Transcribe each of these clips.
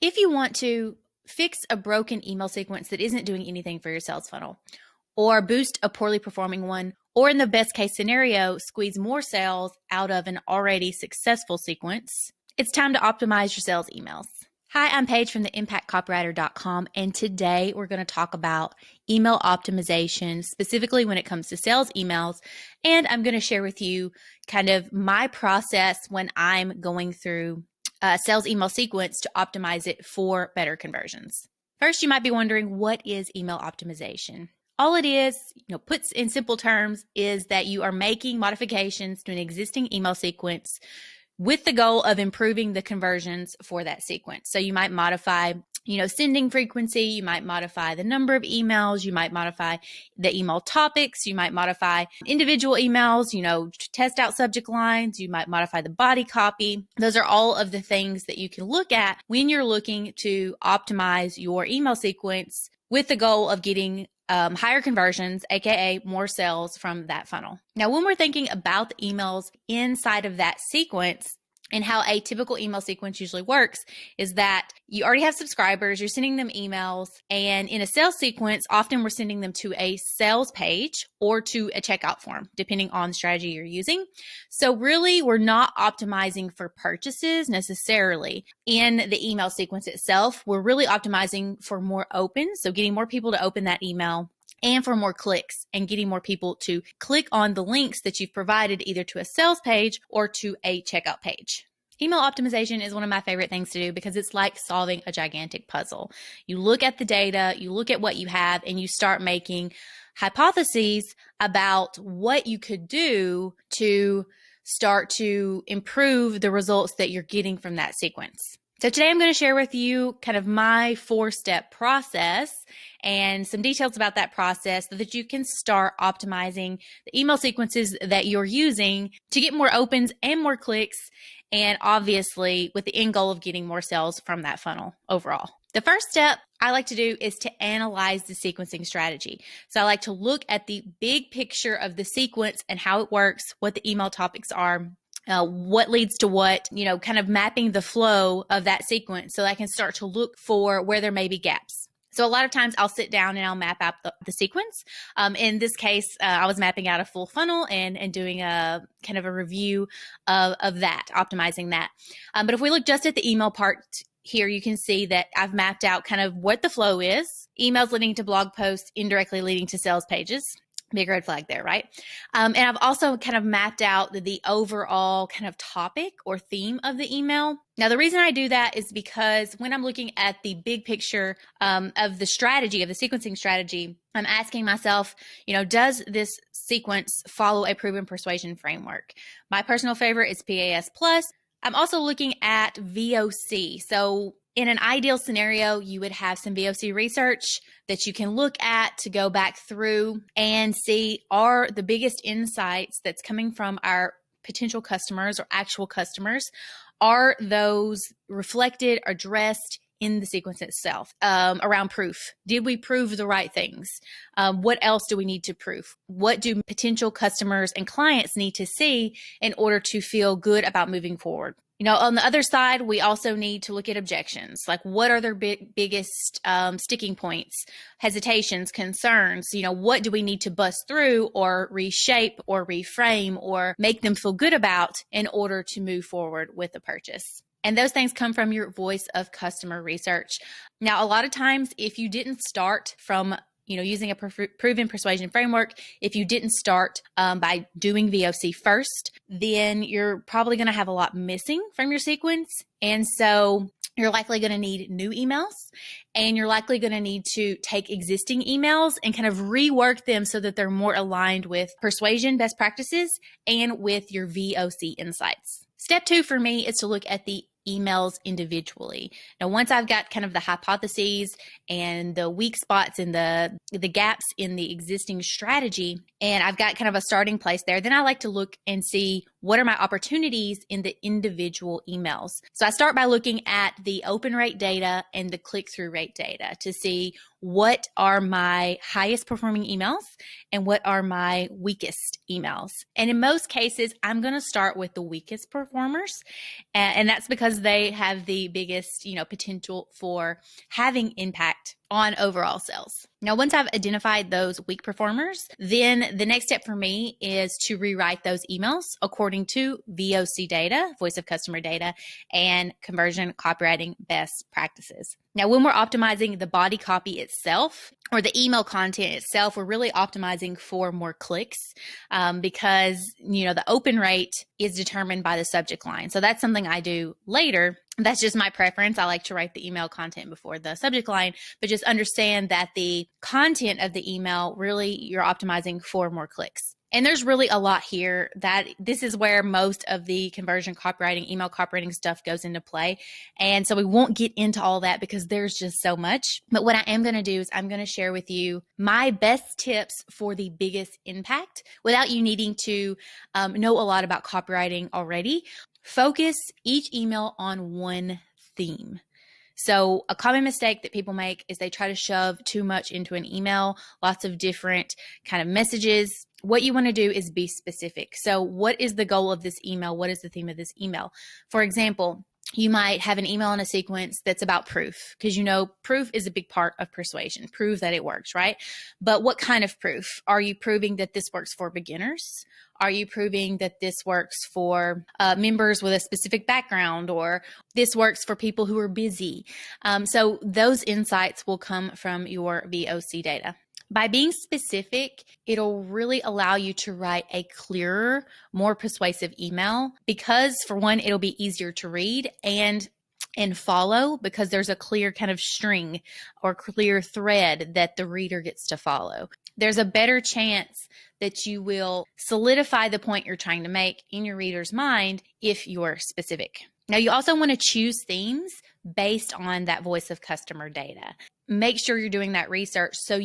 If you want to fix a broken email sequence that isn't doing anything for your sales funnel, or boost a poorly performing one, or in the best case scenario, squeeze more sales out of an already successful sequence, it's time to optimize your sales emails. Hi, I'm Paige from the impactcopywriter.com, and today we're going to talk about email optimization, specifically when it comes to sales emails. And I'm going to share with you kind of my process when I'm going through a sales email sequence to optimize it for better conversions. First, you might be wondering, what is email optimization? All it is, put in simple terms, is that you are making modifications to an existing email sequence with the goal of improving the conversions for that sequence. So you might modify, sending frequency, you might modify the number of emails, you might modify the email topics, you might modify individual emails, test out subject lines, you might modify the body copy. Those are all of the things that you can look at when you're looking to optimize your email sequence with the goal of getting higher conversions, aka more sales from that funnel. Now, when we're thinking about the emails inside of that sequence and how a typical email sequence usually works, is that you already have subscribers, you're sending them emails, and in a sales sequence, often we're sending them to a sales page or to a checkout form, depending on the strategy you're using. So really, we're not optimizing for purchases necessarily in the email sequence itself. We're really optimizing for more opens, so getting more people to open that email, and for more clicks and getting more people to click on the links that you've provided either to a sales page or to a checkout page. Email optimization is one of my favorite things to do because it's like solving a gigantic puzzle. You look at the data, you look at what you have, and you start making hypotheses about what you could do to start to improve the results that you're getting from that sequence. So today I'm going to share with you kind of my 4-step process and some details about that process so that you can start optimizing the email sequences that you're using to get more opens and more clicks, and obviously with the end goal of getting more sales from that funnel overall. The first step I like to do is to analyze the sequencing strategy. So I like to look at the big picture of the sequence and how it works, what the email topics are, what leads to what, kind of mapping the flow of that sequence so I can start to look for where there may be gaps. So a lot of times I'll sit down and I'll map out the sequence. In this case, I was mapping out a full funnel and doing a kind of a review of that, optimizing that. But if we look just at the email part here, you can see that I've mapped out kind of what the flow is, emails leading to blog posts, indirectly leading to sales pages. Big red flag there, right? And I've also kind of mapped out the overall kind of topic or theme of the email. Now, the reason I do that is because when I'm looking at the big picture of the strategy, of the sequencing strategy, I'm asking myself, does this sequence follow a proven persuasion framework? My personal favorite is PAS+. I'm also looking at VOC. So in an ideal scenario, you would have some VOC research that you can look at to go back through and see, are the biggest insights that's coming from our potential customers or actual customers, are those reflected, addressed in the sequence itself, around proof? Did we prove the right things? What else do we need to prove? What do potential customers and clients need to see in order to feel good about moving forward? On the other side, we also need to look at objections. Like, what are their biggest sticking points, hesitations, concerns? What do we need to bust through or reshape or reframe or make them feel good about in order to move forward with the purchase? And those things come from your voice of customer research. Now, a lot of times, if you didn't start from using a proven persuasion framework, if you didn't start by doing VOC first, then you're probably going to have a lot missing from your sequence. And so you're likely going to need new emails, and you're likely going to need to take existing emails and kind of rework them so that they're more aligned with persuasion best practices and with your VOC insights. Step 2 for me is to look at the emails individually. Now, once I've got kind of the hypotheses and the weak spots and the gaps in the existing strategy, and I've got kind of a starting place there, then I like to look and see what are my opportunities in the individual emails. So I start by looking at the open rate data and the click-through rate data to see what are my highest performing emails and what are my weakest emails. And in most cases, I'm going to start with the weakest performers. And that's because because they have the biggest, potential for having impact on overall sales. Now, once I've identified those weak performers, then the next step for me is to rewrite those emails according to VOC data, voice of customer data, and conversion copywriting best practices. Now, when we're optimizing the body copy itself or the email content itself, we're really optimizing for more clicks because, the open rate is determined by the subject line. So that's something I do later. That's just my preference. I like to write the email content before the subject line, but just understand that the content of the email, really, you're optimizing for more clicks. And there's really a lot here that this is where most of the conversion copywriting, email copywriting stuff goes into play. And so we won't get into all that because there's just so much. But what I am going to do is I'm going to share with you my best tips for the biggest impact without you needing to know a lot about copywriting already. Focus each email on one theme. So a common mistake that people make is they try to shove too much into an email, lots of different kind of messages. What you want to do is be specific. So what is the goal of this email? What is the theme of this email? For example, you might have an email in a sequence that's about proof because proof is a big part of persuasion. Prove that it works, right? But what kind of proof? Are you proving that this works for beginners? Are you proving that this works for members with a specific background, or this works for people who are busy? So those insights will come from your VOC data. By being specific, it'll really allow you to write a clearer, more persuasive email because, for one, it'll be easier to read and follow because there's a clear kind of string or clear thread that the reader gets to follow. There's a better chance that you will solidify the point you're trying to make in your reader's mind if you're specific. Now, you also want to choose themes based on that voice of customer data. Make sure you're doing that research so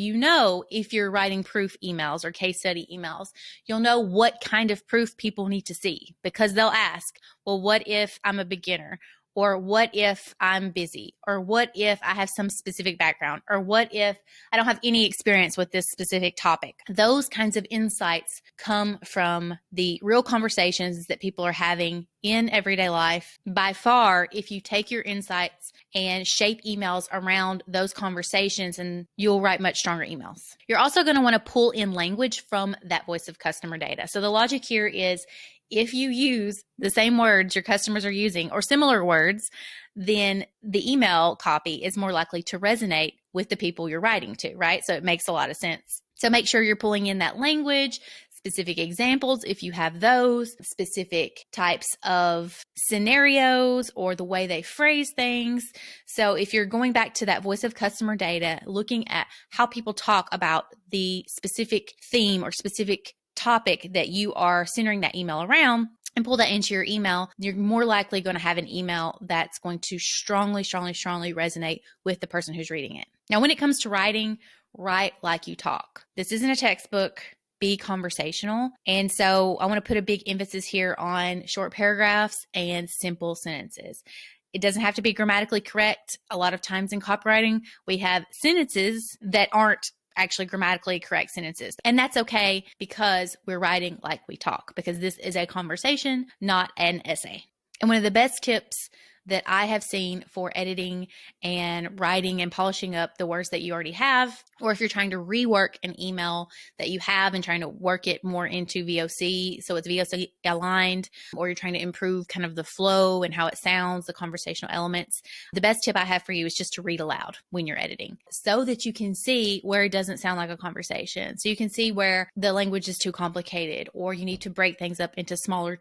if you're writing proof emails or case study emails, you'll know what kind of proof people need to see because they'll ask, well, what if I'm a beginner? Or what if I'm busy? Or what if I have some specific background? Or what if I don't have any experience with this specific topic? Those kinds of insights come from the real conversations that people are having in everyday life. By far, if you take your insights and shape emails around those conversations, and you'll write much stronger emails. You're also going to want to pull in language from that voice of customer data. So the logic here is, if you use the same words your customers are using or similar words, then the email copy is more likely to resonate with the people you're writing to, right? So it makes a lot of sense. So make sure you're pulling in that language, specific examples if you have those, specific types of scenarios or the way they phrase things. So if you're going back to that voice of customer data, looking at how people talk about the specific theme or specific topic that you are centering that email around and pull that into your email, you're more likely going to have an email that's going to strongly resonate with the person who's reading it. Now, when it comes to writing, write like you talk. This isn't a textbook. Be conversational. And so I want to put a big emphasis here on short paragraphs and simple sentences. It doesn't have to be grammatically correct. A lot of times in copywriting, we have sentences that aren't actually grammatically correct sentences. And that's okay because we're writing like we talk, because this is a conversation, not an essay. And one of the best tips that I have seen for editing and writing and polishing up the words that you already have, or if you're trying to rework an email that you have and trying to work it more into VOC so it's VOC aligned, or you're trying to improve kind of the flow and how it sounds, the conversational elements, the best tip I have for you is just to read aloud when you're editing so that you can see where it doesn't sound like a conversation. So you can see where the language is too complicated, or you need to break things up into smaller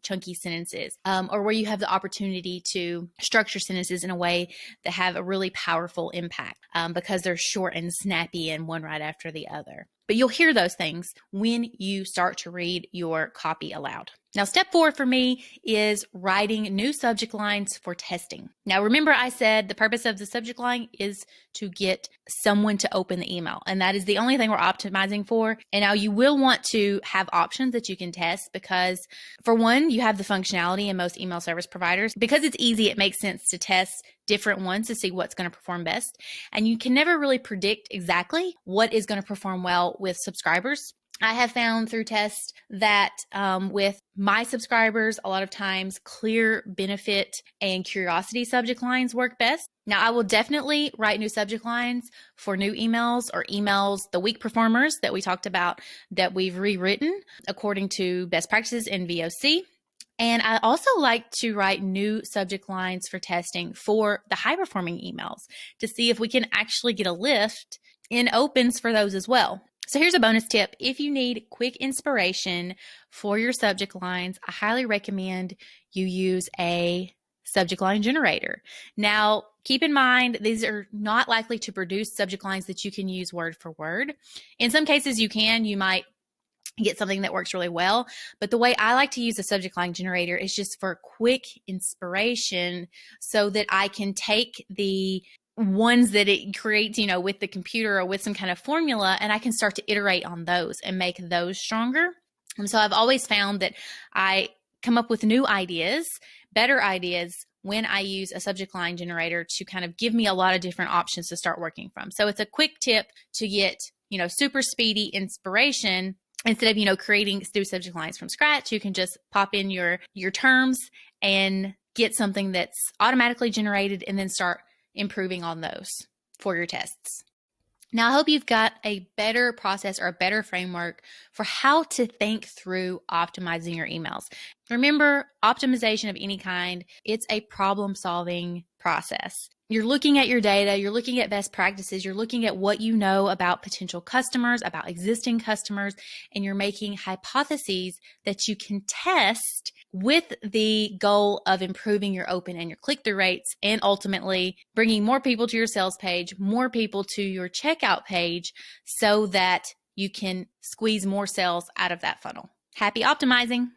chunky sentences, or where you have the opportunity to structure sentences in a way that have a really powerful impact because they're short and snappy and one right after the other. But you'll hear those things when you start to read your copy aloud. Now, step 4 for me is writing new subject lines for testing. Now, remember I said the purpose of the subject line is to get someone to open the email, and that is the only thing we're optimizing for. And now you will want to have options that you can test because, for one, you have the functionality in most email service providers. Because it's easy, it makes sense to test different ones to see what's going to perform best. And you can never really predict exactly what is going to perform well with subscribers. I have found through tests that with my subscribers, a lot of times clear, benefit, and curiosity subject lines work best. Now, I will definitely write new subject lines for new emails or emails, the weak performers that we talked about that we've rewritten according to best practices in VOC. And I also like to write new subject lines for testing for the high performing emails to see if we can actually get a lift in opens for those as well. So here's a bonus tip. If you need quick inspiration for your subject lines, I highly recommend you use a subject line generator. Now, keep in mind, these are not likely to produce subject lines that you can use word for word. In some cases, you might get something that works really well. But the way I like to use a subject line generator is just for quick inspiration so that I can take the ones that it creates, with the computer or with some kind of formula, and I can start to iterate on those and make those stronger. And so I've always found that I come up with new ideas, better ideas, when I use a subject line generator to kind of give me a lot of different options to start working from. So it's a quick tip to get, super speedy inspiration. Instead of, creating new subject lines from scratch, you can just pop in your terms and get something that's automatically generated and then start improving on those for your tests. Now, I hope you've got a better process or a better framework for how to think through optimizing your emails. Remember, optimization of any kind, it's a problem-solving process. You're looking at your data, you're looking at best practices, you're looking at what you know about potential customers, about existing customers, and you're making hypotheses that you can test with the goal of improving your open and your click-through rates and ultimately bringing more people to your sales page, more people to your checkout page so that you can squeeze more sales out of that funnel. Happy optimizing!